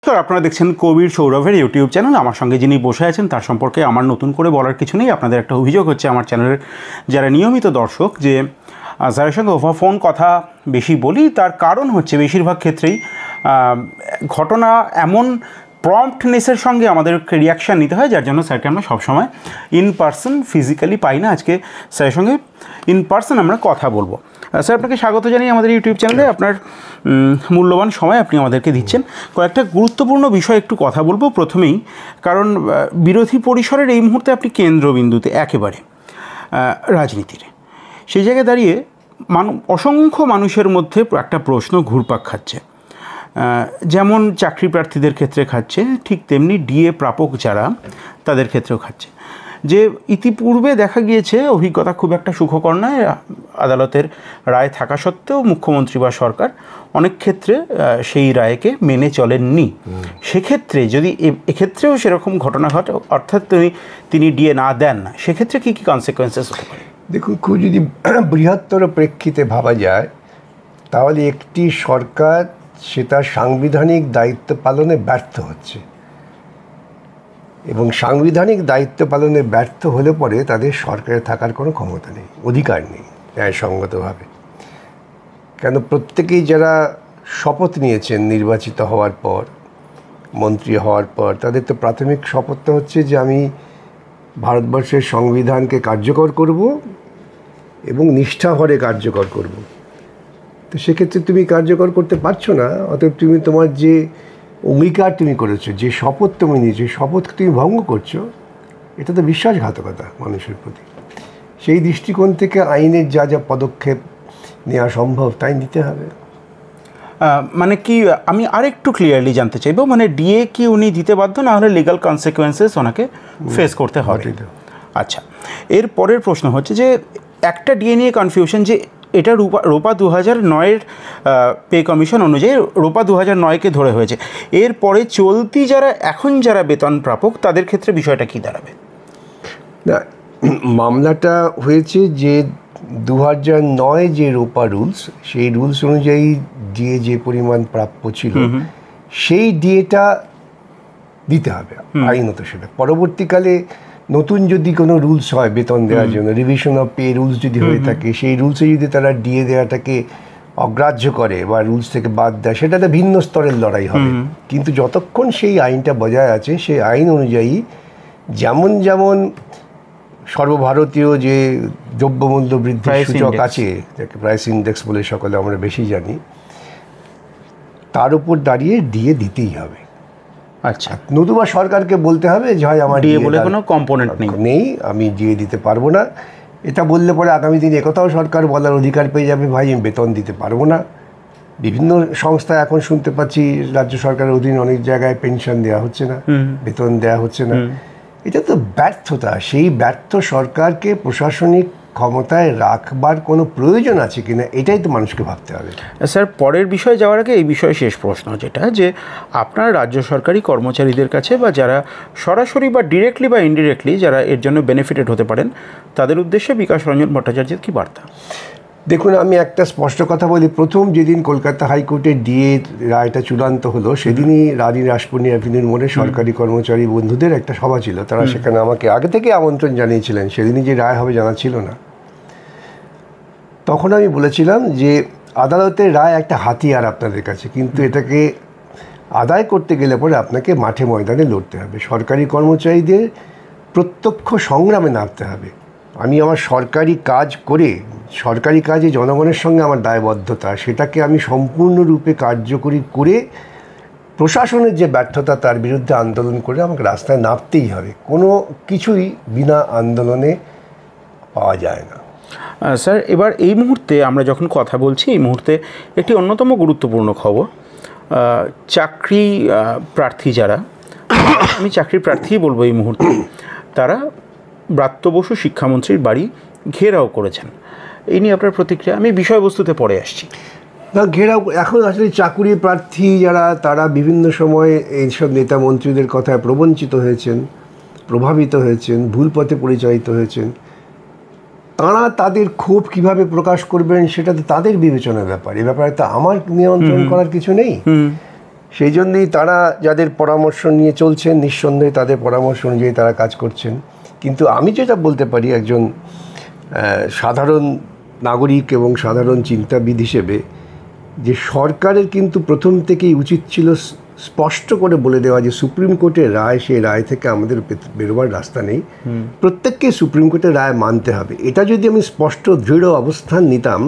নমস্কার, আপনারা দেখছেন কবির সৌরভের ইউটিউব চ্যানেল। আমার সঙ্গে যিনি বসে আছেন তার সম্পর্কে আমার নতুন করে বলার কিছু নেই। আপনাদের একটা অভিযোগ হচ্ছে আমার চ্যানেলের যারা নিয়মিত দর্শক, যে স্যারের সঙ্গে ফোন কথা বেশি বলি। তার কারণ হচ্ছে বেশিরভাগ ক্ষেত্রেই ঘটনা এমন প্রম্পটনেসের সঙ্গে আমাদেরকে রিয়াকশান নিতে হয়, যার জন্য স্যারকে আমরা সবসময় ইন পার্সন ফিজিক্যালি পাই না। আজকে স্যারের সঙ্গে ইন পার্সন আমরা কথা বলবো। স্যার, আপনাকে স্বাগত জানাই আমাদের ইউটিউব চ্যানেলে। আপনার মূল্যবান সময় আপনি আমাদেরকে দিচ্ছেন। কয়েকটা গুরুত্বপূর্ণ বিষয় একটু কথা বলবো প্রথমেই, কারণ বিরোধী পরিসরের এই মুহূর্তে আপনি কেন্দ্রবিন্দুতে একেবারে রাজনীতির। সেই জায়গায় দাঁড়িয়ে অসংখ্য মানুষের মধ্যে একটা প্রশ্ন ঘুরপাক খাচ্ছে। যেমন চাকরি প্রার্থীদের ক্ষেত্রে খাচ্ছে, ঠিক তেমনি ডিএ প্রাপক যারা তাদের ক্ষেত্রেও খাচ্ছে। যে ইতিপূর্বে দেখা গিয়েছে অভিজ্ঞতা খুব একটা সুখকর নয়। আদালতের রায় থাকা সত্ত্বেও মুখ্যমন্ত্রী বা সরকার অনেক ক্ষেত্রে সেই রায়কে মেনে চলেননি। সেক্ষেত্রে যদি এক্ষেত্রেও সেরকম ঘটনা ঘটে, অর্থাৎ তিনি ডিএ না দেন না, সেক্ষেত্রে কী কী কনসিকোয়েন্সেস হতে পারে? দেখুন, খুব যদি বৃহত্তর প্রেক্ষিতে ভাবা যায়, তাহলে একটি সরকার সে তার সাংবিধানিক দায়িত্ব পালনে ব্যর্থ হচ্ছে, এবং সাংবিধানিক দায়িত্ব পালনে ব্যর্থ হলে পরে তাদের সরকারে থাকার কোনো ক্ষমতা নেই, অধিকার নেই ন্যায়সঙ্গতভাবে। কেন, প্রত্যেকেই যারা শপথ নিয়েছেন নির্বাচিত হওয়ার পর, মন্ত্রী হওয়ার পর, তাদের তো প্রাথমিক শপথটা হচ্ছে যে আমি ভারতবর্ষের সংবিধানকে কার্যকর করব এবং নিষ্ঠাভরে কার্যকর করব। তো সেক্ষেত্রে তুমি কার্যকর করতে পারছো না, অতএব তুমি তোমার যে অঙ্গীকার তুমি করেছো, যে শপথ তুমি নিয়েছো, শপথ তুমি ভঙ্গ করছো। এটা তো বিশ্বাসঘাতকতা মানুষের প্রতি। সেই দৃষ্টিকোণ থেকে আইনের যা যা পদক্ষেপ নেওয়া সম্ভব তাই নিতে হবে। মানে কি, আমি আরেকটু ক্লিয়ারলি জানতে চাইবো, মানে ডিএ কি উনি দিতে বাধ্য, না হলে লিগাল কনসিকোয়েন্সেস ওনাকে ফেস করতে হবে? আচ্ছা, এর পরের প্রশ্ন হচ্ছে যে একটা ডিএ নিয়ে কনফিউশন, যে এটা রোপা 2009-এর পে কমিশন অনুযায়ী রোপা 2009-কে ধরে হয়েছে। এরপরে চলতি যারা বেতন প্রাপক তাদের ক্ষেত্রে বিষয়টা কি দাঁড়াবে? না, মামলাটা হয়েছে যে 2009 যে রোপা রুলস, সেই রুলস অনুযায়ী ডিএ যে পরিমাণ প্রাপ্য ছিল সেই ডিএটা দিতে হবে আইনত। সেটা পরবর্তীকালে নতুন যদি কোনো রুলস হয় বেতন দেওয়ার জন্য, রিভিশন অফ পে রুলস যদি হয়ে থাকে, সেই রুলসে যদি তারা ডিএ দেওয়াটাকে অগ্রাহ্য করে বা রুলস থেকে বাদ দেয়, সেটা তো ভিন্ন স্তরের লড়াই হবে। কিন্তু যতক্ষণ সেই আইনটা বজায় আছে, সেই আইন অনুযায়ী যেমন যেমন সর্বভারতীয় যে দ্রব্যমূল্য বৃদ্ধির সূচক আছে, যাকে প্রাইস ইন্ডেক্স বলে সকলে আমরা বেশি জানি, তার উপর দাঁড়িয়ে ডিএ দিতেই হবে। আচ্ছা, নতুবা সরকারকে বলতে হবে যে হয় আমার ডিএ বলে কোনো কম্পোনেন্ট নেই, আমি ডিএ দিতে পারবো না। এটা বললে পরে আগামী দিনে একথাও সরকার বলার অধিকার পেয়ে যাবে, ভাই আমি বেতন দিতে পারবো না। বিভিন্ন সংস্থা এখন শুনতে পাচ্ছি রাজ্য সরকারের অধীনে অনেক জায়গায় পেনশন দেওয়া হচ্ছে না, বেতন দেওয়া হচ্ছে না। এটা তো ব্যর্থতা। সেই ব্যর্থ সরকারকে প্রশাসনিক ক্ষমতায় রাখবার কোনো প্রয়োজন আছে কিনা, এটাই তো মানুষকে ভাবতে হবে। স্যার, পরের বিষয়ে যাওয়ার আগে এই বিষয়ে শেষ প্রশ্ন, যেটা যে আপনার রাজ্য সরকারি কর্মচারীদের কাছে বা যারা সরাসরি বা ডিরেক্টলি বা ইনডিরেক্টলি যারা এর জন্য বেনিফিটেড হতে পারেন, তাদের উদ্দেশ্যে বিকাশ রঞ্জন ভট্টাচার্যের কি বার্তা? দেখুন, আমি একটা স্পষ্ট কথা বলি। প্রথম যেদিন কলকাতা হাইকোর্টের ডিএ রায়টা চূড়ান্ত হলো, সেদিনই রানী রাসমণি অ্যাভিনিউর মোড়ে সরকারি কর্মচারী বন্ধুদের একটা সভা ছিল। তারা সেখানে আমাকে আগে থেকে আমন্ত্রণ জানিয়েছিলেন, সেদিনই যে রায় হবে জানা ছিল না। তখন আমি বলেছিলাম যে আদালতের রায় একটা হাতিয়ার আপনাদের কাছে, কিন্তু এটাকে আদায় করতে গেলে পরে আপনাকে মাঠে ময়দানে লড়তে হবে, সরকারি কর্মচারীদের প্রত্যক্ষ সংগ্রামে নামতে হবে। আমি আমার সরকারি কাজ করে, সরকারি কাজে জনগণের সঙ্গে আমার দায়বদ্ধতা, সেটাকে আমি সম্পূর্ণরূপে কার্যকরী করে প্রশাসনের যে ব্যর্থতা তার বিরুদ্ধে আন্দোলন করে আমাকে রাস্তায় নামতেই হবে। কোনো কিছুই বিনা আন্দোলনে পাওয়া যায় না। স্যার, এবার এই মুহূর্তে আমরা যখন কথা বলছি, এই মুহূর্তে একটি অন্যতম গুরুত্বপূর্ণ খবর, চাকরি প্রার্থী যারা, আমি চাকরি প্রার্থীই বলবো এই মুহূর্তে, তারা ব্রাত্য বসু শিক্ষামন্ত্রীর বাড়ি ঘেরাও করেছেন। এই নিয়ে আপনার প্রতিক্রিয়া? আমি বিষয়বস্তুতে পরে আসছি। না, ঘেরাও এখন আসলে চাকুরি প্রার্থী যারা, তারা বিভিন্ন সময় এইসব নেতা মন্ত্রীদের কথায় প্রবঞ্চিত হয়েছেন, প্রভাবিত হয়েছেন, ভুল পথে পরিচালিত হয়েছেন। তাঁরা তাদের ক্ষোভ কীভাবে প্রকাশ করবেন সেটা তো তাদের বিবেচনার ব্যাপার। এ ব্যাপারে তো আমার নিয়ন্ত্রণ করার কিছু নেই। সেই জন্যই তারা যাদের পরামর্শ নিয়ে চলছেন, নিঃসন্দেহে তাদের পরামর্শ অনুযায়ী তারা কাজ করছেন। কিন্তু আমি যেটা বলতে পারি একজন সাধারণ নাগরিক এবং সাধারণ চিন্তাবিদ হিসেবে, যে সরকারের কিন্তু প্রথম থেকেই উচিত ছিল স্পষ্ট করে বলে দেওয়া যে সুপ্রিম কোর্টের রায়, সেই রায় থেকে আমাদের বেরোবার রাস্তা নেই, প্রত্যেককে সুপ্রিম কোর্টের রায় মানতে হবে। এটা যদি আমি স্পষ্ট দৃঢ় অবস্থান নিতাম,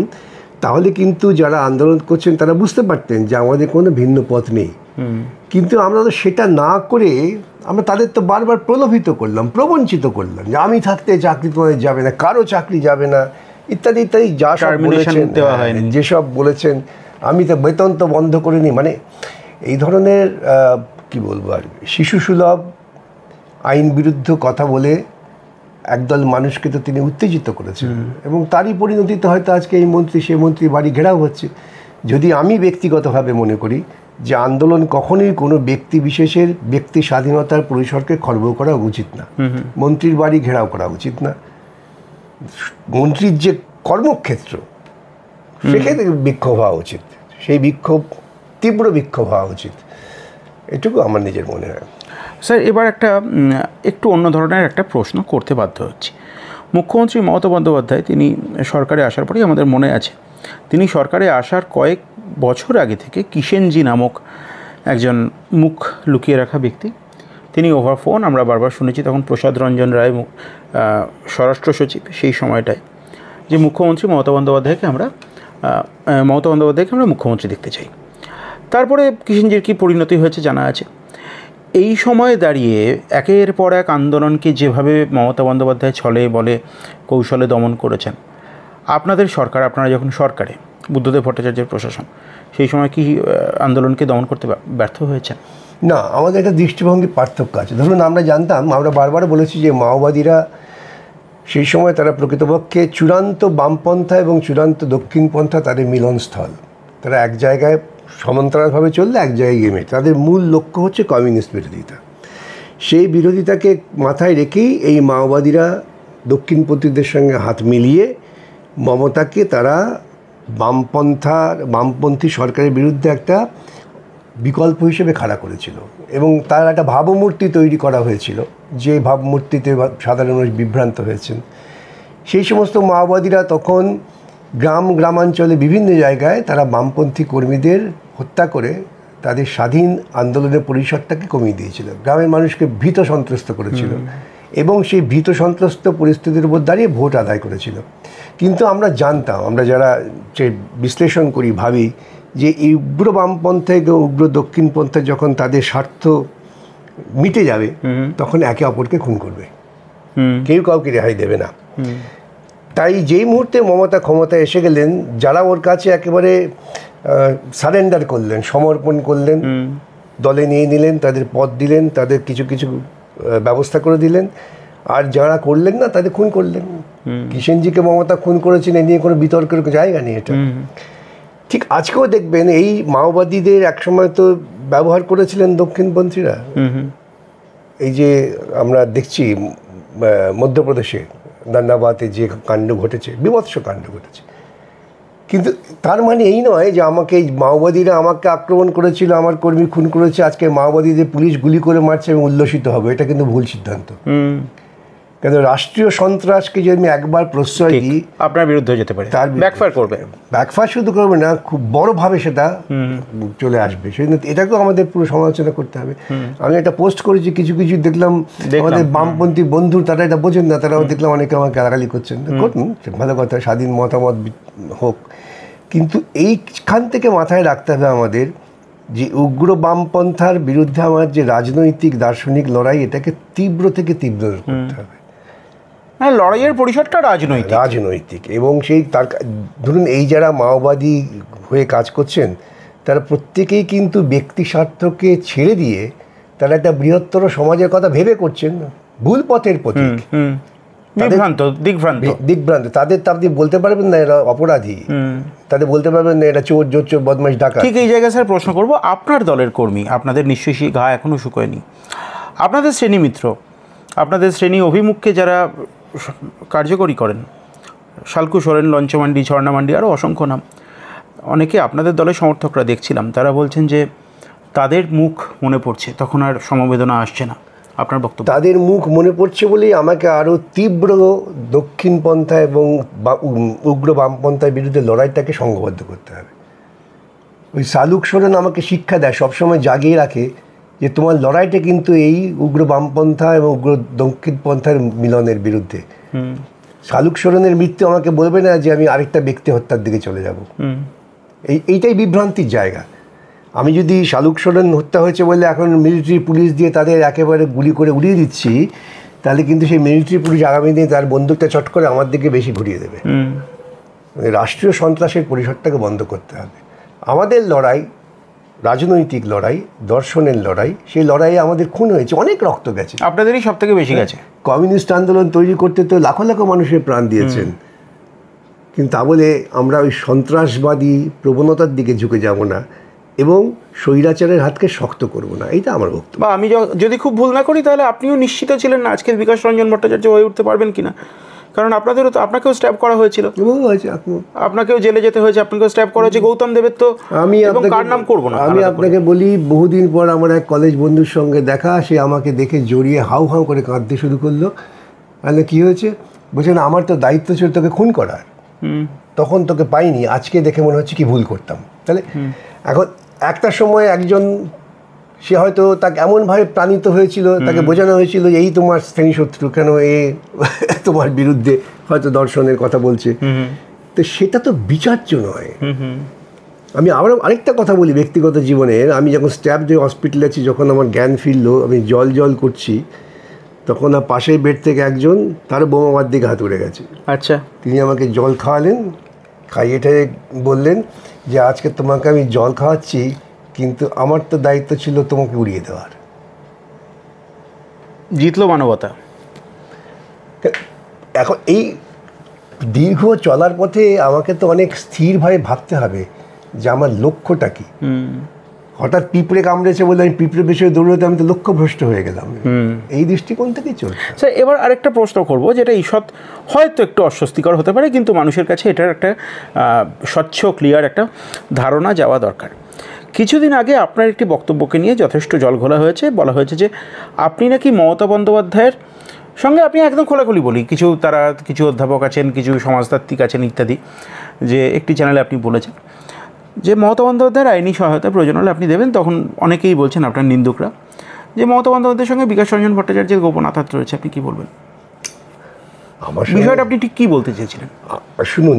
তাহলে কিন্তু যারা আন্দোলন করছেন তারা বুঝতে পারতেন যে আমাদের কোনো ভিন্ন পথ নেই। কিন্তু আমরা তো সেটা না করে আমরা তাদের তো বারবার প্রলোভিত করলাম, প্রবঞ্চিত করলাম যে আমি থাকতে চাকরি তোমাদের যাবে না, কারো চাকরি যাবে না, ইত্যাদি ইত্যাদি যা সব বলেছেন, যেসব বলেছেন, আমি তো বেতন তো বন্ধ করিনি, মানে এই ধরনের কি বলবো আর শিশুসুলভ আইন বিরুদ্ধ কথা বলে একদল মানুষকে তো তিনি উত্তেজিত করেছেন, এবং তারই পরিণতিতে হয়তো আজকে এই মন্ত্রী সেই মন্ত্রী বাড়ি ঘেরাও হচ্ছে। যদি আমি ব্যক্তিগতভাবে মনে করি যে আন্দোলন কখনোই কোনো ব্যক্তি বিশেষের ব্যক্তি স্বাধীনতার পরিসরকে খর্ব করা উচিত না, মন্ত্রীর বাড়ি ঘেরাও করা উচিত না, মন্ত্রীর যে কর্মক্ষেত্র সেখানে বিক্ষোভ হওয়া উচিত, সেই বিক্ষোভ তীব্র বিক্ষোভ হওয়া উচিত, এটুকু আমার নিজের মনে হয়। স্যার, এবার একটু অন্য ধরনের একটা প্রশ্ন করতে বাধ্য হচ্ছি। মুখ্যমন্ত্রী মমতা বন্দ্যোপাধ্যায় তিনি সরকারে আসার পরেই আমাদের মনে আছে, তিনি সরকারে আসার কয়েক বছর আগে থেকে কিষেনজি নামক একজন মুখ লুকিয়ে রাখা ব্যক্তি, তিনি ওভার ফোন, আমরা বারবার শুনেছি, তখন প্রসাদ রঞ্জন রায় স্বরাষ্ট্র সচিব সেই সময়টায়, যে মুখ্যমন্ত্রী মমতা বন্দ্যোপাধ্যায়কে আমরা মুখ্যমন্ত্রী দেখতে চাই। তারপরে কিষেনজির কী পরিণতি হয়েছে জানা আছে। এই সময়ে দাঁড়িয়ে একের পর এক আন্দোলনকে যেভাবে মমতা বন্দ্যোপাধ্যায় ছলে বলে কৌশলে দমন করেছেন, আপনাদের সরকার, আপনারা যখন সরকারে, বুদ্ধদেব ভট্টাচার্যের প্রশাসন, সেই সময় কি আন্দোলনকে দমন করতে ব্যর্থ হয়েছে? না, আমাদের একটা দৃষ্টিভঙ্গির পার্থক্য আছে। ধরুন, আমরা জানতাম, আমরা বারবার বলেছি যে মাওবাদীরা সেই সময় তারা প্রকৃতপক্ষে চূড়ান্ত বামপন্থা এবং চূড়ান্ত দক্ষিণপন্থা তাদের মিলনস্থল। তারা এক জায়গায় সমান্তরালভাবে চললে এক জায়গায় গেমে, তাদের মূল লক্ষ্য হচ্ছে কমিউনিস্ট বিরোধিতা। সেই বিরোধিতাকে মাথায় রেখেই এই মাওবাদীরা দক্ষিণপন্থীদের সঙ্গে হাত মিলিয়ে মমতাকে তারা বামপন্থী সরকারের বিরুদ্ধে একটা বিকল্প হিসেবে খাড়া করেছিল, এবং তার একটা ভাবমূর্তি তৈরি করা হয়েছিল, যে ভাবমূর্তিতে সাধারণ মানুষ বিভ্রান্ত হয়েছেন। সেই সমস্ত মাওবাদীরা তখন গ্রামাঞ্চলে বিভিন্ন জায়গায় তারা বামপন্থী কর্মীদের হত্যা করে তাদের স্বাধীন আন্দোলনের পরিসরটাকে কমিয়ে দিয়েছিল, গ্রামের মানুষকে ভীত সন্ত্রস্ত করেছিল, এবং সেই ভীত সন্ত্রস্ত পরিস্থিতির উপর দাঁড়িয়ে ভোট আদায় করেছিল। কিন্তু আমরা জানতাম, আমরা যারা যে বিশ্লেষণ করি, ভাবি যে এই উগ্র বামপন্থা এবং উগ্র দক্ষিণপন্থা যখন তাদের স্বার্থ মিটে যাবে, তখন একে অপরকে খুন করবে, কেউ কাউকে রেহাই দেবে না। তাই যেই মুহূর্তে মমতা ক্ষমতায় এসে গেলেন, যারা ওর কাছে একেবারে সারেন্ডার করলেন, সমর্পণ করলেন, দলে নিয়ে নিলেন, তাদের পদ দিলেন, তাদের কিছু কিছু ব্যবস্থা করে দিলেন, আর যারা করলেন না তাদের খুন করলেন। কিষেনজিকে মমতা খুন করেছেন, এ নিয়ে কোনো বিতর্কের জায়গা নেই। এটা ঠিক আজকেও দেখবেন, এই মাওবাদীদের একসময় তো ব্যবহার করেছিলেন দক্ষিণপন্থীরা। এই যে আমরা দেখছি মধ্যপ্রদেশে দান্নাবাদে যে কাণ্ড ঘটেছে, বীভৎস কাণ্ড ঘটেছে, কিন্তু তার মানে এই নয় যে আমাকে এই মাওবাদীরা আমাকে আক্রমণ করেছিল, আমার কর্মী খুন করেছে, আজকে মাওবাদীদের পুলিশ গুলি করে মারছে এবং উল্লসিত হবে, এটা কিন্তু ভুল সিদ্ধান্ত। কেন রাষ্ট্রীয় সন্ত্রাসকে যদি আমি একবার প্রশ্রয় দিই, আপনার বিরুদ্ধে যেতে পারে, তার ব্যাকফায়ার করবে। ব্যাকফায়ার শুধু করবে না, খুব বড়ভাবে সেটা চলে আসবে। সেই জন্য এটাকেও আমাদের পুরো সমালোচনা করতে হবে। আমি একটা পোস্ট করেছি, কিছু কিছু দেখলাম আমাদের বামপন্থী বন্ধু, তারা এটা বোঝেন না, তারাও দেখলাম অনেকে আমাকে গালাগালি করছেন। করুন, ভালো কথা, স্বাধীন মতামত হোক, কিন্তু এইখান থেকে মাথায় রাখতে হবে আমাদের যে উগ্র বামপন্থার বিরুদ্ধে আমার যে রাজনৈতিক দার্শনিক লড়াই, এটাকে তীব্র থেকে তীব্র করতে হবে। হ্যাঁ, লড়াইয়ের পরিসরটা রাজনৈতিক, এবং সেই তার ধরুন এই যারা মাওবাদী হয়ে কাজ করছেন, তারা প্রত্যেকেই কিন্তু ব্যক্তি স্বার্থকে ছেড়ে দিয়ে তারা একটা বৃহত্তর সমাজের কথা ভেবে করছেন, ভুল পথের পথিক, দিগ্ভ্রান্ত। তাদের আপনি বলতে পারবেন না এরা অপরাধী, তাদের বলতে পারবেন না এরা চোর বদমাইশ ডাকাত। ঠিক এই জায়গায় স্যার প্রশ্ন করব, আপনার দলের কর্মী, আপনাদের নিশ্চয়ই সেই ঘা এখনও শুকোয়নি, আপনাদের শ্রেণী মিত্র, আপনাদের শ্রেণী অভিমুখকে যারা কার্যকরী করেন, শালকু সোরেন, লঞ্চমান্ডি, ঝর্ণামান্ডি, আরও অসংখ্য নাম, অনেকে আপনাদের দলের সমর্থকরা দেখছিলাম, তারা বলছেন যে তাদের মুখ মনে পড়ছে, তখন আর সমবেদনা আসছে না, আপনার বক্তব্য? তাদের মুখ মনে পড়ছে বলেই আমাকে আরও তীব্র দক্ষিণপন্থা এবং উগ্র বামপন্থার বিরুদ্ধে লড়াইটাকে সংঘবদ্ধ করতে হবে। ওই শালুক সোরেন আমাকে শিক্ষা দেয়, সবসময় জাগিয়ে রাখে যে তোমার লড়াইটা কিন্তু এই উগ্র বামপন্থা এবং উগ্র দক্ষিণপন্থার মিলনের বিরুদ্ধে। শালুক সোরেনের মৃত্যু আমাকে বলবে না যে আমি আরেকটা ব্যক্তি হত্যার দিকে চলে যাব। এইটাই বিভ্রান্তির জায়গা। আমি যদি শালুক সোরেন হত্যা হয়েছে বলে এখন মিলিটারি পুলিশ দিয়ে তাদের একেবারে গুলি করে উড়িয়ে দিচ্ছি, তাহলে কিন্তু সেই মিলিটারি পুলিশ আগামী দিনে তার বন্দুকটা চট করে আমার দিকে বেশি ঘুরিয়ে দেবে। রাষ্ট্রীয় সন্ত্রাসের পরিসরটাকে বন্ধ করতে হবে। আমাদের লড়াই রাজনৈতিক লড়াই, দর্শনের লড়াই, সেই লড়াইয়ে আমাদের খুন হয়েছে, অনেক রক্ত গেছে। আপনাদেরই সব থেকে বেশি গেছে। কমিউনিস্ট আন্দোলন তৈরি করতে তো লাখো লাখো মানুষের প্রাণ দিয়েছেন, কিন্তু তা বলে আমরা ওই সন্ত্রাসবাদী প্রবণতার দিকে ঝুঁকে যাব না এবং স্বৈরাচারের হাতকে শক্ত করব না, এইটা আমার বক্তব্য। বা আমি যদি খুব ভুল না করি তাহলে আপনিও নিশ্চিত ছিলেন না আজকের বিকাশ রঞ্জন ভট্টাচার্য হয়ে উঠতে পারবেন কিনা, কারণ আপনাদেরও তো, আপনাকেও স্ট্যাব করা হয়েছিল, আপনাকেও জেলে যেতে হয়েছে, আপনাকেও স্ট্যাব করা হয়েছে। গৌতম দেবের তো আমি কার নাম করব না, আমি আপনাকে বলি, বহুদিন পর আমার এক কলেজ বন্ধুর সঙ্গে দেখা, সে আমাকে দেখে জড়িয়ে হাউ হাউ করে কাঁদতে শুরু করলো। তাহলে কী হয়েছে? বলছেন আমার তো দায়িত্ব ছিল তোকে খুন করার, তখন তোকে পাইনি, আজকে দেখে মনে হচ্ছে কি ভুল করতাম। তাহলে এখন একটা সময় একজন, সে হয়তো তাকে এমনভাবে প্রাণিত হয়েছিল, তাকে বোঝানো হয়েছিল যে এই তোমার শ্রেণী শত্রু, কেন এ তোমার বিরুদ্ধে হয়তো দর্শনের কথা বলছে, তো সেটা তো বিচার্য নয়। আমি আরেকটা কথা বলি ব্যক্তিগত জীবনের। আমি যখন স্ট্যাব দিয়ে হসপিটালে আছি, যখন আমার জ্ঞান ফিরলো, আমি জল করছি, তখন পাশের বেড থেকে একজন, তার বোমাবার দিকে হাত উড়ে গেছে। আচ্ছা, তিনি আমাকে জল খাওয়ালেন, খাইয়েটে বললেন যে আজকে তোমাকে আমি জল খাওয়াচ্ছি, কিন্তু আমার তো দায়িত্ব ছিল তোমাকে উড়িয়ে দেওয়ার। জিতলো মানবতা। এখন এই দীর্ঘ চলার পথে আমাকে তো অনেক স্থিরভাবে ভাবতে হবে যে আমার লক্ষ্যটা কি। হঠাৎ পিঁপড়ে কামড়েছে বলে আমি পিঁপড়ে বিষয়ে দৌড়তে, আমি তো লক্ষ্যভ্রষ্ট হয়ে গেলাম। এই দৃষ্টিকোণ থেকেই চলছে। স্যার, এবার আরেকটা প্রশ্ন করব, যেটা ঈষৎ হয়তো একটু অস্বস্তিকর হতে পারে, কিন্তু মানুষের কাছে এটার একটা স্বচ্ছ ক্লিয়ার একটা ধারণা যাওয়া দরকার। কিছুদিন আগে আপনার একটি বক্তব্যকে নিয়ে যথেষ্ট জলঘোলা হয়েছে, বলা হয়েছে যে আপনি নাকি মমতা বন্দ্যোপাধ্যায়ের সঙ্গে, আপনি একদম খোলাখুলি বলি, কিছু অধ্যাপক আছেন, কিছু সমাজতাত্ত্বিক আছেন ইত্যাদি, যে একটি চ্যানেলে আপনি বলেছেন যে মমতা বন্দ্যোপাধ্যায়ের আইনি সহায়তা প্রয়োজন হলে আপনি দেবেন। তখন অনেকেই বলছেন, আপনার নিন্দুকরা, যে মমতা বন্দ্যোপাধ্যায়ের সঙ্গে বিকাশ রঞ্জন ভট্টাচার্যের গোপন আঘাত রয়েছে। আপনি কী বলবেন? আমার বিষয়টা আপনি ঠিক কী বলতে চেয়েছিলেন? শুনুন,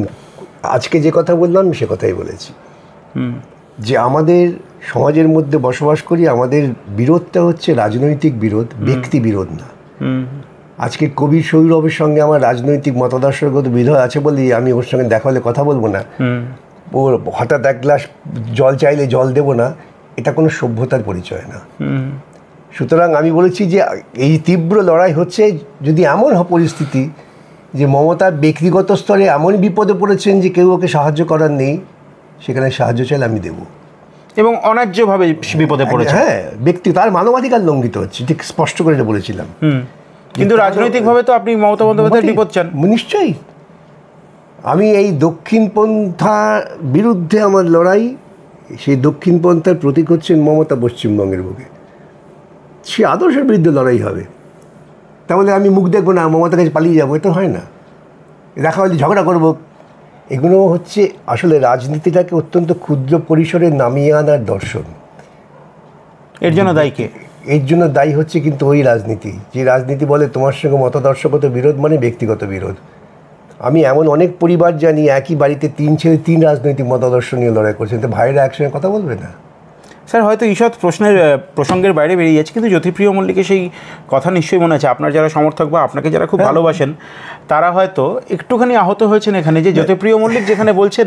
আজকে যে কথা বললাম সে কথাই বলেছি, যে আমাদের সমাজের মধ্যে বসবাস করি, আমাদের বিরোধটা হচ্ছে রাজনৈতিক বিরোধ, ব্যক্তি বিরোধ না। আজকে কবি সৌরভের সঙ্গে আমার রাজনৈতিক মতাদর্শগত বিরোধ আছে বলেই আমি ওর সঙ্গে দেখা হলে কথা বলবো না, ওর হঠাৎ এক গ্লাস জল চাইলে জল দেব না, এটা কোনো সভ্যতার পরিচয় না। সুতরাং আমি বলেছি যে এই তীব্র লড়াই হচ্ছে যদি এমন পরিস্থিতি যে মমতা ব্যক্তিগত স্তরে এমন বিপদে পড়েছেন যে কেউ ওকে সাহায্য করার নেই, সেখানে সাহায্য চাইলে আমি দেবো। এবং অন্যায্যভাবে বিপদে পড়েছে, হ্যাঁ, তার মানবাধিকার লঙ্ঘিত হচ্ছে, ঠিক স্পষ্ট করে এটা বলেছিলাম। কিন্তু রাজনৈতিকভাবে তো আপনি মমতা বন্দ্যোপাধ্যায়ের বিপদ চান। নিশ্চয়ই, আমি এই দক্ষিণপন্থার বিরুদ্ধে আমার লড়াই, সেই দক্ষিণপন্থার প্রতীক হচ্ছেন মমতা পশ্চিমবঙ্গের বুকে, সে আদর্শের বিরুদ্ধে লড়াই হবে। তাহলে আমি মুখ দেখবো না, মমতার কাছে পালিয়ে যাবো, এটা হয় না। দেখা হলে ঝগড়া করবো, এগুলো হচ্ছে আসলে রাজনীতিটাকে অত্যন্ত ক্ষুদ্র পরিসরে নামিয়ে আনার দর্শন। এর জন্য দায়ী কে? এর জন্য দায়ী হচ্ছে কিন্তু ওই রাজনীতি, যে রাজনীতি বলে তোমার সঙ্গে মতাদর্শগত বিরোধ মানে ব্যক্তিগত বিরোধ। আমি এমন অনেক পরিবার জানি, একই বাড়িতে 3 ছেলে 3 রাজনৈতিক মতাদর্শ নিয়ে লড়াই করছেন, তো ভাইরা একসঙ্গে কথা বলবে না। স্যার, হয়তো ঈষৎ প্রসঙ্গের বাইরে বেরিয়ে যাচ্ছে, কিন্তু জ্যোতিপ্রিয় মল্লিকের সেই কথা নিশ্চয়ই মনে আছে। আপনার যারা সমর্থক বা আপনাকে যারা খুব ভালোবাসেন, তারা হয়তো একটুখানি আহত হয়েছেন এখানে, যে জ্যোতিপ্রিয় মল্লিক যেখানে বলছেন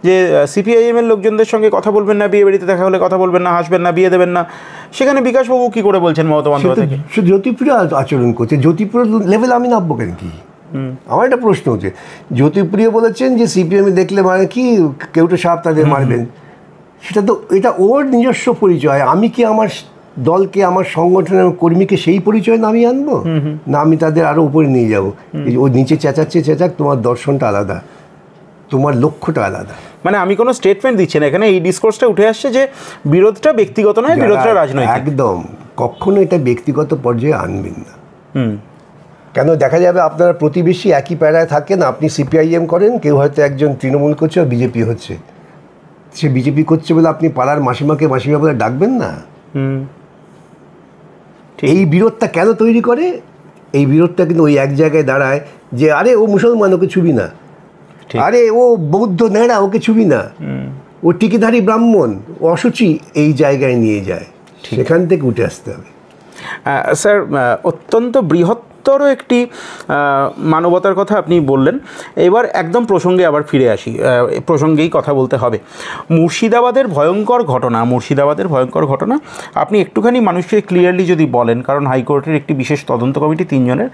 যে সিপিআইএমের লোকজনদের সঙ্গে কথা বলবেন না, বিয়ে বাড়িতে দেখা হলে কথা বলবেন না, হাসবেন না, বিয়ে দেবেন না, সেখানে বিকাশবাবু কী করে বলছেন মমতা বন্দ্যোপাধ্যায়কে? জ্যোতিপ্রিয় আচরণ করছে, জ্যোতিপ্রিয় লেভেল আমি নামবো কেন? কি আমার একটা প্রশ্ন হচ্ছে, জ্যোতিপ্রিয় বলেছেন যে সিপিএমে দেখলে মানে কি কেউটা সাপ তাদের মারবেন, সেটা তো এটা ওর নিজস্ব পরিচয়। আমি কি আমার দলকে, আমার সংগঠনের কর্মীকে সেই পরিচয় নামিয়ে আনবো? না, আমি তাদের আরও উপরে নিয়ে যাবো। ও নিচে চেঁচাচ্ছে, চেঁচাক, তোমার দর্শনটা আলাদা। তোমার লক্ষ্যটা আলাদা। মানে আমি কোনো স্টেটমেন্ট দিচ্ছি না এখানে, এই ডিসকোর্সটা উঠে আসছে যে বিরোধটা ব্যক্তিগত নয়, বিরোধটা রাজনৈতিক। একদম, কখনো এটা ব্যক্তিগত পর্যায়ে আনবেন না। কেন দেখা যাবে আপনারা প্রতিবেশী একই প্যারায় থাকেন, আপনি সিপিআইএম করেন, কেউ হয়তো একজন তৃণমূল করছে আর বিজেপি হচ্ছে, সে বিজেপি করছে বলে আপনি পাড়ার মাসিমাকে মাসিমা বলে ডাকবেন না। এই বিরোধটা কেন তৈরি করে? এই বিরোধটা কিন্তু ওই এক জায়গায় দাঁড়ায় যে আরে ও মুসলমান, ওকে ছুবি না, আরে ও বৌদ্ধ নেড়া, ওকে ছুবি না, ও টিকিধারী ব্রাহ্মণ, ও অসুচি, এই জায়গায় নিয়ে যায়। সেখান থেকে উঠে আসতে হবে। স্যার, অত্যন্ত বৃহত্তর একটি মানবতার কথা আপনি বললেন। এবার একদম প্রসঙ্গে আবার ফিরে আসি, প্রসঙ্গেই কথা বলতে হবে। মুর্শিদাবাদের ভয়ঙ্কর ঘটনা আপনি একটুখানি মানুষকে ক্লিয়ারলি যদি বলেন, কারণ হাইকোর্টের একটি বিশেষ তদন্ত কমিটি 3 জনের,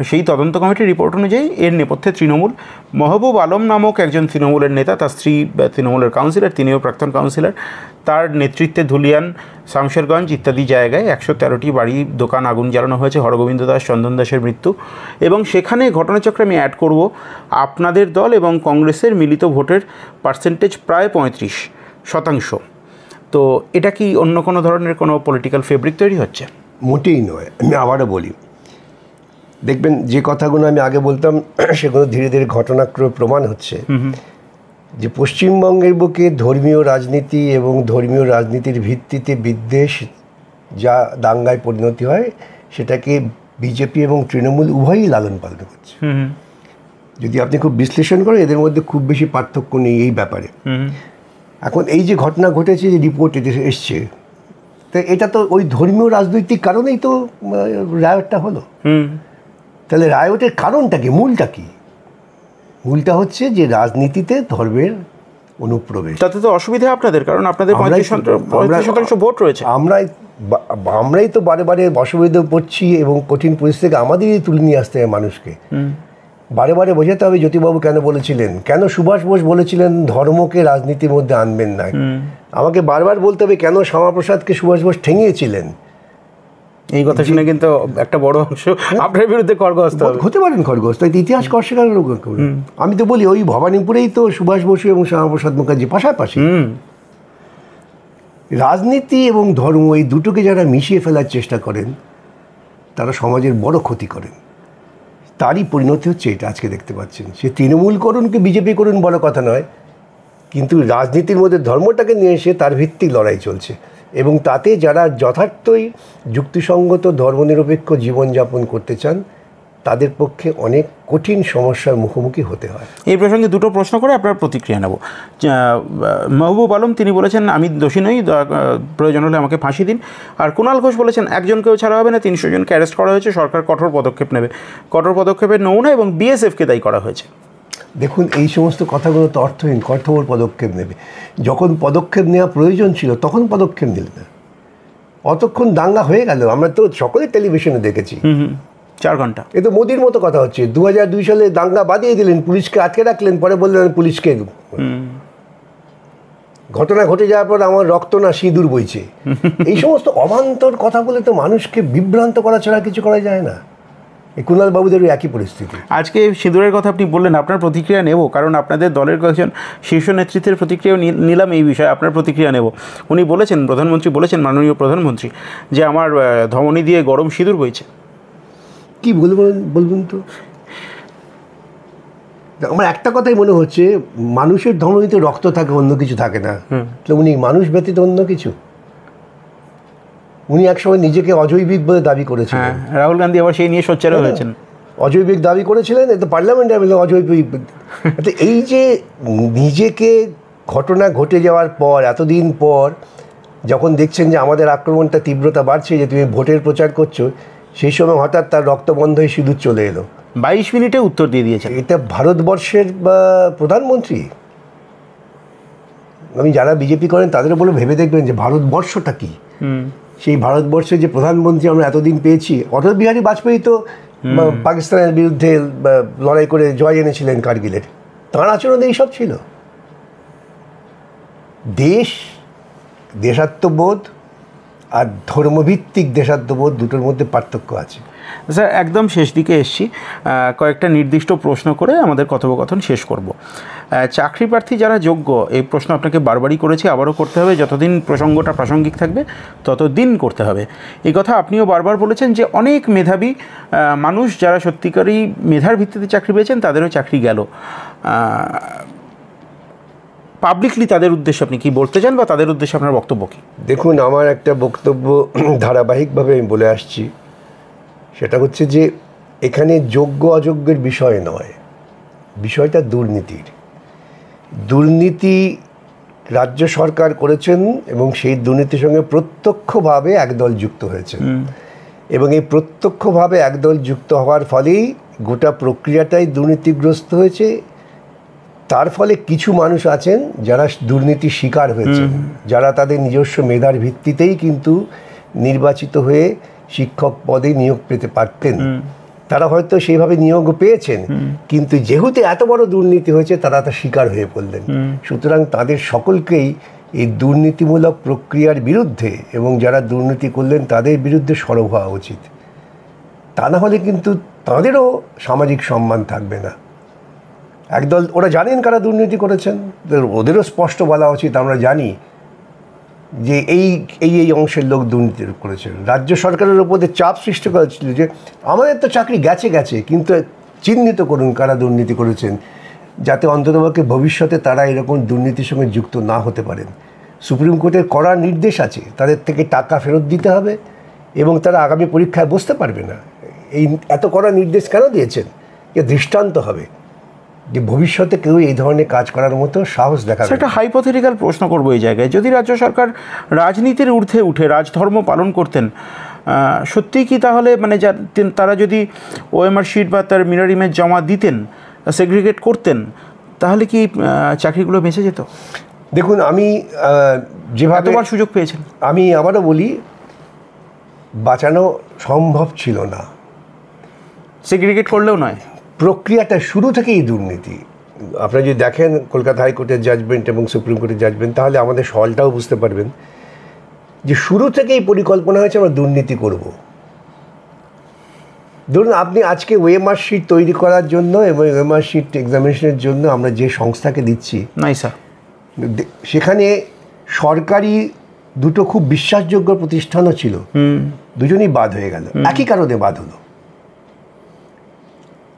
সেই তদন্ত কমিটির রিপোর্ট অনুযায়ী এর নেপথ্যে তৃণমূল, মহবুব আলম নামক একজন তৃণমূলের নেতা, তার স্ত্রী তৃণমূলের কাউন্সিলর, তিনিও প্রাক্তন কাউন্সিলর, তার নেতৃত্বে ধুলিয়ান, শামশেরগঞ্জ ইত্যাদি জায়গায় 113টি বাড়ি, দোকান আগুন জ্বালানো হয়েছে। হরগোবিন্দ দাস, চন্দন দাসের মৃত্যু, এবং সেখানে ঘটনাচক্রে আমি অ্যাড করব আপনাদের দল এবং কংগ্রেসের মিলিত ভোটের পার্সেন্টেজ প্রায় 35%। তো এটা কি অন্য কোনো ধরনের কোনো পলিটিক্যাল ফেব্রিক তৈরি হচ্ছে? মোটেই নয়। আমি আবারও বলি, দেখবেন যে কথাগুলো আমি আগে বলতাম সেগুলো ধীরে ধীরে ঘটনাক্রমে প্রমাণ হচ্ছে যে পশ্চিমবঙ্গের বুকে ধর্মীয় রাজনীতি এবং ধর্মীয় রাজনীতির ভিত্তিতে বিদ্বেষ যা দাঙ্গায় পরিণতি হয়, সেটাকে বিজেপি এবং তৃণমূল উভয়ই লালন পালন করছে। যদি আপনি খুব বিশ্লেষণ করেন, এদের মধ্যে খুব বেশি পার্থক্য নেই এই ব্যাপারে। এখন এই যে ঘটনা ঘটেছে, যে রিপোর্ট এসছে, তো এটা তো ওই ধর্মীয় রাজনৈতিক কারণেই তো রায়টটা হলো। তাহলে রায়টের কারণটা কি, মূলটা কি? মূলটা হচ্ছে যে রাজনীতিতে ধর্মের অনুপ্রবেশ। তাতে তো অসুবিধা আপনাদের, কারণ আপনাদের 35% ভোট রয়েছে। আমরাই তো বারে বারে অসুবিধা পড়ছি এবং কঠিন পরিস্থিতি থেকে আমাদেরই তুলে নিয়ে আসতে হবে মানুষকে। বারে বারে বোঝাতে হবে জ্যোতিবাবু কেন বলেছিলেন, কেন সুভাষ বোস বলেছিলেন ধর্মকে রাজনীতির মধ্যে আনবেন না। আমাকে বারবার বলতে হবে কেন শ্যামাপ্রসাদকে সুভাষ বোস ঠেঙিয়েছিলেন। এই কথা শুনে কিন্তু একটা বড় অংশ আপনার বিরুদ্ধে খড়গহস্ত হতে পারেন, খড়গহস্ত ইতিহাস অস্বীকার। আমি তো বলি ওই ভবানীপুরেই তো সুভাষ বসু এবং শ্যামাপ্রসাদ মুখার্জি পাশাপাশি। রাজনীতি এবং ধর্ম এই দুটোকে যারা মিশিয়ে ফেলার চেষ্টা করেন, তারা সমাজের বড় ক্ষতি করেন। তারই পরিণতি হচ্ছে এটা আজকে দেখতে পাচ্ছেন। সে তৃণমূল করুন কি বিজেপি করুন বড় কথা নয়, কিন্তু রাজনীতির মধ্যে ধর্মটাকে নিয়ে এসে তার ভিত্তিক লড়াই চলছে, এবং তাতে যারা যথার্থই যুক্তিসঙ্গত ধর্মনিরপেক্ষ জীবনযাপন করতে চান, তাদের পক্ষে অনেক কঠিন সমস্যার মুখোমুখি হতে হয়। এই প্রসঙ্গে দুটো প্রশ্ন করে আপনার প্রতিক্রিয়া নেব। মহবুব আলম তিনি বলেছেন আমি দোষী নই, প্রয়োজন হলে আমাকে ফাঁসি দিন। আর কুণাল ঘোষ বলেছেন একজনকেও ছাড়া হবে না, 300 জনকে অ্যারেস্ট করা হয়েছে, সরকার কঠোর পদক্ষেপ নেবে। কঠোর পদক্ষেপের নমুনা এবং বিএসএফকে দায়ী করা হয়েছে। দেখুন, এই সমস্ত কথাগুলো তো অর্থহীন। কঠোর পদক্ষেপ নেবে, যখন পদক্ষেপ নেওয়া প্রয়োজন ছিল তখন পদক্ষেপ নিলে না। অতক্ষণ দাঙ্গা হয়ে গেল, আমরা তো সকলে টেলিভিশনে দেখেছি। 4 ঘন্টা। এ তো মোদির মতো কথা হচ্ছে। 2002 সালে দাঙ্গা বাদিয়ে দিলেন, পুলিশকে আটকে রাখলেন, পরে বললেন পুলিশকে। ঘটনা ঘটে যাওয়ার পর আমার রক্ত না সিঁদুর বইছে। এই সমস্ত অবান্তর কথা বলে তো মানুষকে বিভ্রান্ত করা ছাড়া কিছু করা যায় না। এই কুণাল বাবুদেরও একই পরিস্থিতি। আজকে সিঁদুরের কথা আপনি বললেন, আপনার প্রতিক্রিয়া নেব, কারণ আপনাদের দলের কয়েকজন শীর্ষ নেতৃত্বের প্রতিক্রিয়া নিলাম এই বিষয়ে, আপনার প্রতিক্রিয়া নেব। উনি বলেছেন, প্রধানমন্ত্রী বলেছেন, মাননীয় প্রধানমন্ত্রী, যে আমার ধমনী দিয়ে গরম সিঁদুর বইছে। কি বলবেন তো? আমার একটা কথাই মনে হচ্ছে, মানুষের ধমনীতে রক্ত থাকে, অন্য কিছু থাকে না। তো উনি মানুষ ব্যতীত অন্য কিছু? উনি একসময় নিজেকে অজৈবিক বলে দাবি করেছিলেন। রাহুল গান্ধী আবার সেই নিয়ে সোচ্চার হয়েছেন। অজৈবিক দাবি করেছিলেন, এতে পার্লামেন্টে অজৈবিক। এই যে নিজেকে ঘটনা ঘটে যাওয়ার পর, এতদিন পর যখন দেখছেন যে আমাদের আক্রমণটা তীব্রতা বাড়ছে, যে তুমি ভোটের প্রচার করছো, সেই সময় হঠাৎ তার রক্তবন্ধ হয়ে সিঁদুর চলে এলো। 22 মিনিটে উত্তর দিয়ে দিয়েছে। এটা ভারতবর্ষের প্রধানমন্ত্রী? আমি যারা বিজেপি করেন তাদের বলে ভেবে দেখবেন যে ভারতবর্ষটা কি। সেই ভারতবর্ষের যে প্রধানমন্ত্রী আমরা এতদিন পেয়েছি, অটল বিহারী বাজপেয়ী তো পাকিস্তানের বিরুদ্ধে লড়াই করে জয় এনেছিলেন কার্গিলের, তাঁর আচরণে এইসব ছিল। দেশাত্মবোধ আর ধর্মভিত্তিক দেশাত্মবোধ দুটোর মধ্যে পার্থক্য আছে। স্যার একদম শেষ দিকে এসছি, কয়েকটা নির্দিষ্ট প্রশ্ন করে আমাদের কথোপকথন শেষ করব। চাকরি প্রার্থী যারা যোগ্য, এই প্রশ্ন আপনাকে বারবারই করেছি, আবারও করতে হবে, যতদিন প্রসঙ্গটা প্রাসঙ্গিক থাকবে ততদিন করতে হবে। এই কথা আপনিও বারবার বলেছেন যে অনেক মেধাবী মানুষ যারা সত্যিকারই মেধার ভিত্তিতে চাকরি পেয়েছেন তাদেরও চাকরি গেল। পাবলিকলি তাদের উদ্দেশ্যে আপনি কি বলতে চান বা তাদের উদ্দেশ্যে আপনার বক্তব্য কী? দেখুন, আমার একটা বক্তব্য ধারাবাহিকভাবে আমি বলে আসছি, সেটা হচ্ছে যে এখানে যোগ্য অযোগ্যের বিষয় নয়, বিষয়টা দুর্নীতির। দুর্নীতি রাজ্য সরকার করেছেন এবং সেই দুর্নীতির সঙ্গে প্রত্যক্ষভাবে একদল যুক্ত হয়েছে, এবং এই প্রত্যক্ষভাবে একদল যুক্ত হওয়ার ফলেই গোটা প্রক্রিয়াটাই দুর্নীতিগ্রস্ত হয়েছে। তার ফলে কিছু মানুষ আছেন যারা দুর্নীতির শিকার হয়েছে, যারা তাদের নিজস্ব মেধার ভিত্তিতেই কিন্তু নির্বাচিত হয়ে শিক্ষক পদে নিয়োগ পেতে পারতেন, তারা হয়তো সেইভাবে নিয়োগও পেয়েছেন, কিন্তু যেহেতু এত বড় দুর্নীতি হয়েছে তারা তার শিকার হয়ে পড়লেন। সুতরাং তাদের সকলকেই এই দুর্নীতিমূলক প্রক্রিয়ার বিরুদ্ধে এবং যারা দুর্নীতি করলেন তাদের বিরুদ্ধে সরব হওয়া উচিত। তা না হলে কিন্তু তাদেরও সামাজিক সম্মান থাকবে না। একদল ওরা জানেন কারা দুর্নীতি করেছেন, ওদেরও স্পষ্ট বলা উচিত আমরা জানি যে এই এই এই অংশের লোক দুর্নীতি করেছেন। রাজ্য সরকারের উপরে চাপ সৃষ্টি করেছিল যে আমাদের তো চাকরি গেছে গেছে, কিন্তু চিহ্নিত করুন কারা দুর্নীতি করেছেন, যাতে অন্ততপক্ষে ভবিষ্যতে তারা এরকম দুর্নীতির সঙ্গে যুক্ত না হতে পারেন। সুপ্রিম কোর্টের কড়া নির্দেশ আছে, তাদের থেকে টাকা ফেরত দিতে হবে এবং তারা আগামী পরীক্ষায় বসতে পারবে না। এই এত কড়া নির্দেশ কেন দিয়েছেন? এ দৃষ্টান্ত হবে যে ভবিষ্যতে কেউ এই ধরনের কাজ করার মতো সাহস দেখাবে। একটা হাইপোথেটিক্যাল প্রশ্ন করবো এই জায়গায়, যদি রাজ্য সরকার রাজনীতির ঊর্ধ্বে উঠে রাজধর্ম পালন করতেন, সত্যিই কি তাহলে মানে তারা যদি ওএমআর শিট বা তার মিরর ইমেজ জমা দিতেন, সেগ্রিগেট করতেন, তাহলে কি চাকরিগুলো বেঁচে যেত? দেখুন, আমি যেভাবে সুযোগ পেয়েছেন, আমি আবারও বলি, বাঁচানো সম্ভব ছিল না, সেগ্রিগেট করলেও নয়। প্রক্রিয়াটা শুরু থেকেই দুর্নীতি। আপনারা যদি দেখেন কলকাতা হাইকোর্টের জাজমেন্ট এবং সুপ্রিম কোর্টের জাজমেন্ট, তাহলে আমাদের সওয়ালটাও বুঝতে পারবেন যে শুরু থেকেই পরিকল্পনা হয়েছে আমরা দুর্নীতি করব। ধরুন, আপনি আজকে ওএমআর শিট তৈরি করার জন্য এবং ওএমআর শিট এক্সামিনেশনের জন্য আমরা যে সংস্থাকে দিচ্ছি, নাই স্যার, সেখানে সরকারি দুটো খুব বিশ্বাসযোগ্য প্রতিষ্ঠানও ছিল, দুজনই বাদ হয়ে গেল, একই কারণে বাদ হলো।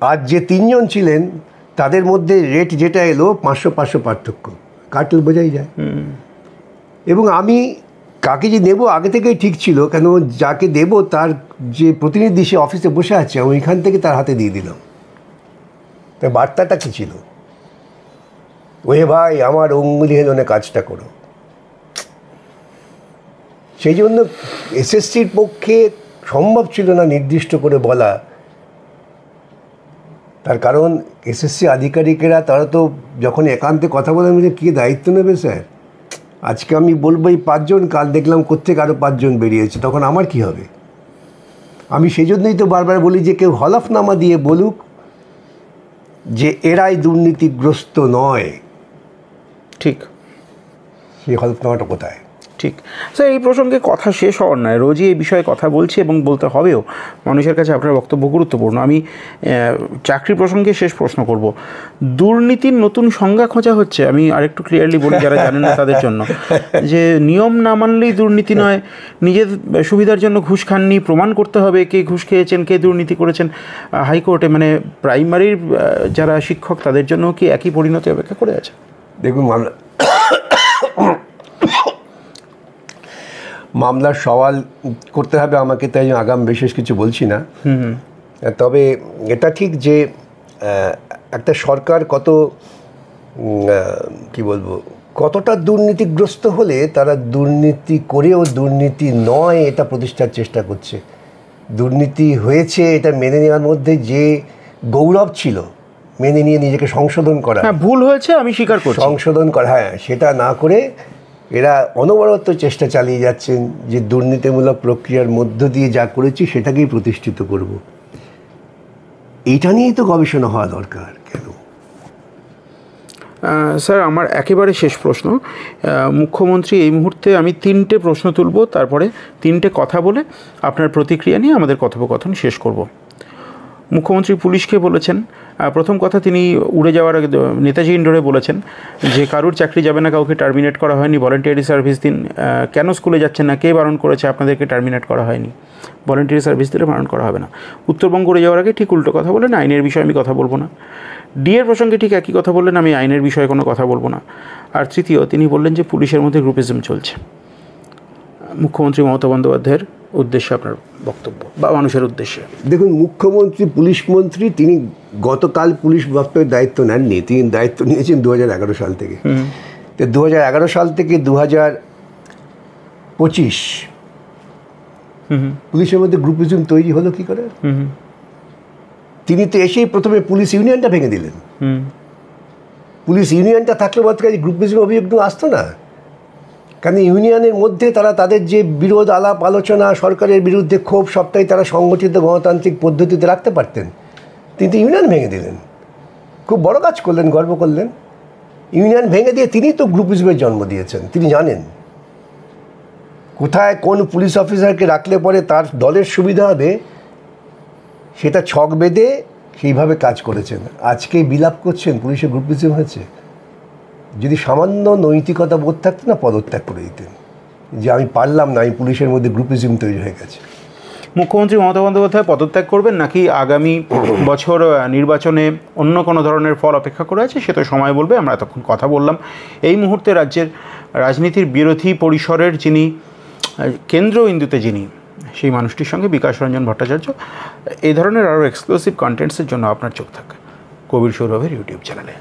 আর যে তিনজন ছিলেন তাদের মধ্যে রেট যেটা এলো 500 পার্থক্য, কাটল বোঝাই যায়। এবং আমি কাকে যে দেবো আগে থেকেই ঠিক ছিল, কেন যাকে দেব তার যে প্রতিনিধি সে অফিসে বসে আছে, ওইখান থেকে তার হাতে দিয়ে দিলাম। তাই বার্তাটা কী ছিল? ওহে ভাই, আমার অঙ্গুলি হেলনে কাজটা করো। সেই জন্য এসএসসির পক্ষে সম্ভব ছিল না নির্দিষ্ট করে বলা, তার কারণ এসএসসি আধিকারিকেরা তারা তো যখন একান্তে কথা বলেন যে কী দায়িত্ব নেবে স্যার, আজকে আমি বলবো এই 5 জন, কাল দেখলাম কোত্থেকে আরও 5 জন বেরিয়েছে, তখন আমার কি হবে? আমি সেই জন্যই তো বারবার বলি যে কেউ হলফনামা দিয়ে বলুক যে এরাই দুর্নীতিগ্রস্ত নয়। ঠিক, সেই হলফনামাটা কোথায়? ঠিক স্যার, এই প্রসঙ্গে কথা শেষ হওয়ার নয়, রোজই এই বিষয়ে কথা বলছি এবং বলতে হবেও, মানুষের কাছে আপনার বক্তব্য গুরুত্বপূর্ণ। আমি চাকরি প্রসঙ্গে শেষ প্রশ্ন করব। দুর্নীতির নতুন সংজ্ঞা খোঁজা হচ্ছে, আমি আরেকটু ক্লিয়ারলি বলি যারা জানেন না তাদের জন্য, যে নিয়ম না মানলেই দুর্নীতি নয়, নিজের সুবিধার জন্য ঘুষ খাননি, প্রমাণ করতে হবে কে ঘুষ খেয়েছেন, কে দুর্নীতি করেছেন। হাইকোর্টে মানে প্রাইমারির যারা শিক্ষক তাদের জন্য কি একই পরিণতি অপেক্ষা করে আছে? দেখুন, মামলার সওয়াল করতে হবে আমাকে, তাই আগাম বিশেষ কিছু বলছি না। তবে এটা ঠিক যে একটা সরকার কতটা দুর্নীতিগ্রস্ত হলে তারা দুর্নীতি করেও দুর্নীতি নয় এটা প্রতিষ্ঠার চেষ্টা করছে। দুর্নীতি হয়েছে এটা মেনে নেওয়ার মধ্যে যে গৌরব ছিল, মেনে নিয়ে নিজেকে সংশোধন করা, ভুল হয়েছে আমি স্বীকার করছি, সংশোধন করা, সেটা না করে এরা অনবরত চেষ্টা চালিয়ে যাচ্ছেন যে দুর্নীতিমূলক প্রক্রিয়ার মধ্য দিয়ে যা করেছি সেটাকেই প্রতিষ্ঠিত করব। এইটা নিয়েই তো গবেষণা হওয়া দরকার। কেন স্যার আমার একেবারে শেষ প্রশ্ন, মুখ্যমন্ত্রী এই মুহূর্তে আমি 3টে প্রশ্ন তুলব, তারপরে 3টে কথা বলে আপনার প্রতিক্রিয়া নিয়ে আমাদের কথোপকথন শেষ করব। মুখ্যমন্ত্রী পুলিশকে বলেছেন, প্রথম কথা তিনি উড়ে যাওয়ার আগে নেতাজি ইন্ডোরে বলেছেন যে কারুর চাকরি যাবে না, কাউকে টার্মিনেট করা হয়নি, ভলেন্টিয়ারি সার্ভিস দিন। কেন স্কুলে যাচ্ছেন না, কে বারণ করেছে আপনাদেরকে টার্মিনেট করা হয়নি? ভলেন্টিয়ারি সার্ভিস দিলে বারণ করা হবে না। উত্তরবঙ্গ উড়ে যাওয়ার আগে ঠিক উল্টো কথা বললেন, আইনের বিষয়ে আমি কথা বলবো না। ডিএর প্রসঙ্গে ঠিক একই কথা বললেন, আমি আইনের বিষয়ে কোনো কথা বলবো না। আর তৃতীয়, তিনি বললেন যে পুলিশের মধ্যে গ্রুপিজম চলছে। মুখ্যমন্ত্রী মমতা বন্দ্যোপাধ্যায়ের উদ্দেশ্যে আপনার বক্তব্য বা মানুষের উদ্দেশ্যে। দেখুন, মুখ্যমন্ত্রী পুলিশ মন্ত্রী, তিনি গতকাল পুলিশ দপ্তরের দায়িত্ব নেননি, তিনি দায়িত্ব নিয়েছেন 2011 সাল থেকে। তো 2011 সাল থেকে 2025 পুলিশের মধ্যে গ্রুপিজম তৈরি হলো কি করে? তিনি তো এসেই প্রথমে পুলিশ ইউনিয়নটা ভেঙে দিলেন। পুলিশ ইউনিয়নটা থাকলে মাত্র গ্রুপিজম অভিযোগ আসতো না, কারণ ইউনিয়নের মধ্যে তারা তাদের যে বিরোধ আলাপ আলোচনা, সরকারের বিরুদ্ধে ক্ষোভ, সবটাই তারা সংগঠিত গণতান্ত্রিক পদ্ধতিতে রাখতে পারতেন। তিনি তো ইউনিয়ন ভেঙে দিলেন, খুব বড় কাজ করলেন, গর্ব করলেন। ইউনিয়ন ভেঙে দিয়ে তিনি তো গ্রুপিজমের জন্ম দিয়েছেন। তিনি জানেন কোথায় কোন পুলিশ অফিসারকে রাখলে পরে তার দলের সুবিধা হবে, সেটা ছক বেঁধে সেইভাবে কাজ করেছেন। আজকে বিলাপ করছেন পুলিশের গ্রুপিজম হয়েছে। যদি সামান্য নৈতিকতা বোধ থাকতো না, পদত্যাগ করে দিতেন, যে আমি পারলাম না, আমি পুলিশের মধ্যে গ্রুপিজম তৈরি হয়ে গেছে। মুখ্যমন্ত্রী মমতা বন্দ্যোপাধ্যায় পদত্যাগ করবেন নাকি আগামী বছর নির্বাচনে অন্য কোনো ধরনের ফল অপেক্ষা করে আছে, সে তো সময় বলবে। আমরা এতক্ষণ কথা বললাম এই মুহূর্তে রাজ্যের রাজনীতির বিরোধী পরিসরের যিনি কেন্দ্রবিন্দুতে, যিনি সেই মানুষটির সঙ্গে বিকাশ রঞ্জন ভট্টাচার্য। এই ধরনের আরও এক্সক্লুসিভ কন্টেন্টসের জন্য আপনার চোখ থাক কবির সৌরভের ইউটিউব চ্যানেলে।